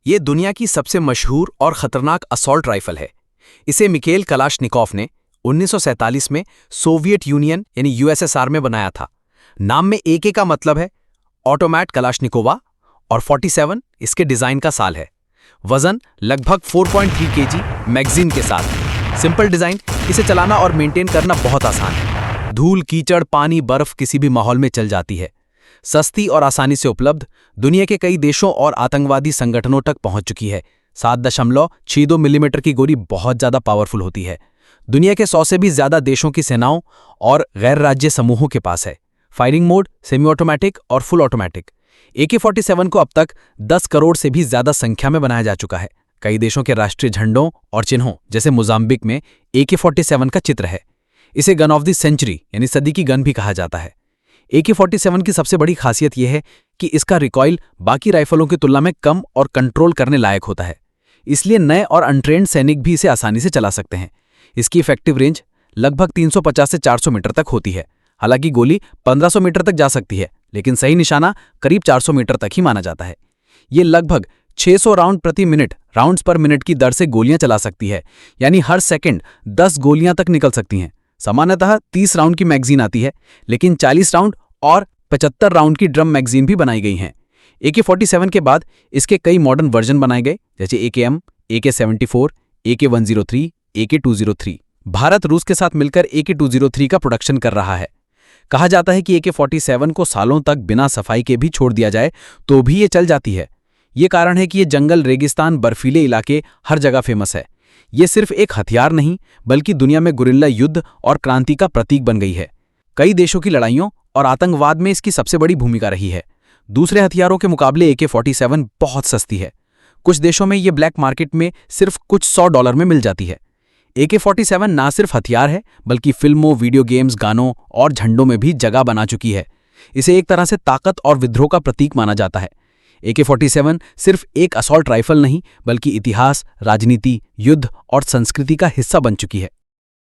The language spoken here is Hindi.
ये दुनिया की सबसे मशहूर और खतरनाक असॉल्ट राइफल है। इसे मिखेल कलाशनिकोव ने 1947 में सोवियत यूनियन यानी यूएसएसआर में बनाया था। नाम में एके का मतलब है ऑटोमैट कलाशनिकोवा और 47 इसके डिजाइन का साल है। वजन लगभग 4.3 केजी मैगजीन के साथ। सिंपल डिजाइन, इसे चलाना और मेंटेन करना बहुत आसान है। धूल, कीचड़, पानी, बर्फ किसी भी माहौल में चल जाती है। सस्ती और आसानी से उपलब्ध, दुनिया के कई देशों और आतंकवादी संगठनों तक पहुंच चुकी है। 7.62 मिलीमीटर की गोली बहुत ज्यादा पावरफुल होती है। दुनिया के 100 से भी ज्यादा देशों की सेनाओं और गैर राज्य समूहों के पास है। फायरिंग मोड सेमी ऑटोमेटिक और फुल ऑटोमेटिक। AK-47 को अब तक 10 करोड़ से भी ज्यादा संख्या में बनाया जा चुका है। कई देशों के राष्ट्रीय झंडों और चिन्हों जैसे मोजाम्बिक में AK-47 का चित्र है। इसे गन ऑफ द सेंचुरी यानी सदी की गन भी कहा जाता है। AK-47 की सबसे बड़ी खासियत यह है कि इसका रिकॉइल बाकी राइफलों की तुलना में कम और कंट्रोल करने लायक होता है। इसलिए नए और अनट्रेन्ड सैनिक भी इसे आसानी से चला सकते हैं। इसकी इफेक्टिव रेंज लगभग 350 से 400 मीटर तक होती है। हालांकि गोली 1500 मीटर तक जा सकती है, लेकिन सही निशाना करीब 400 मीटर तक ही माना जाता है। ये लगभग 600 राउंड प्रति मिनट राउंड्स पर मिनट की दर से गोलियां चला सकती है, यानी हर सेकंड 10 गोलियां तक निकल सकती हैं। सामान्यतः 30 राउंड की मैगजीन आती है, लेकिन 40 राउंड और 75 राउंड की ड्रम मैगजीन भी बनाई गई हैं। AK-47 के बाद इसके कई मॉडर्न वर्जन बनाए गए, जैसे AKM, AK-74, AK-103, AK-203। Bharat रूस के साथ मिलकर AK-203 का प्रोडक्शन कर रहा है। कहा जाता है कि AK-47 को सालों तक बिना सफाई के भी छोड़ दिया जाए तो भी ये चल जाती है। ये कारण है कि ये जंगल, रेगिस्तान, बर्फीले इलाके हर जगह फेमस है। ये सिर्फ एक हथियार नहीं, बल्कि दुनिया में गुरिल्ला युद्ध और क्रांति का प्रतीक बन गई है। कई देशों की लड़ाइयों और आतंकवाद में इसकी सबसे बड़ी भूमिका रही है। दूसरे हथियारों के मुकाबले AK-47 बहुत सस्ती है। कुछ देशों में ये ब्लैक मार्केट में सिर्फ कुछ $100 में मिल जाती है। AK-47 ना सिर्फ हथियार है, बल्कि फिल्मों, वीडियो गेम्स, गानों और झंडों में भी जगह बना चुकी है। इसे एक तरह से ताकत और विद्रोह का प्रतीक माना जाता है। AK-47 सिर्फ एक असॉल्ट राइफल नहीं, बल्कि इतिहास, राजनीति, युद्ध और संस्कृति का हिस्सा बन चुकी है।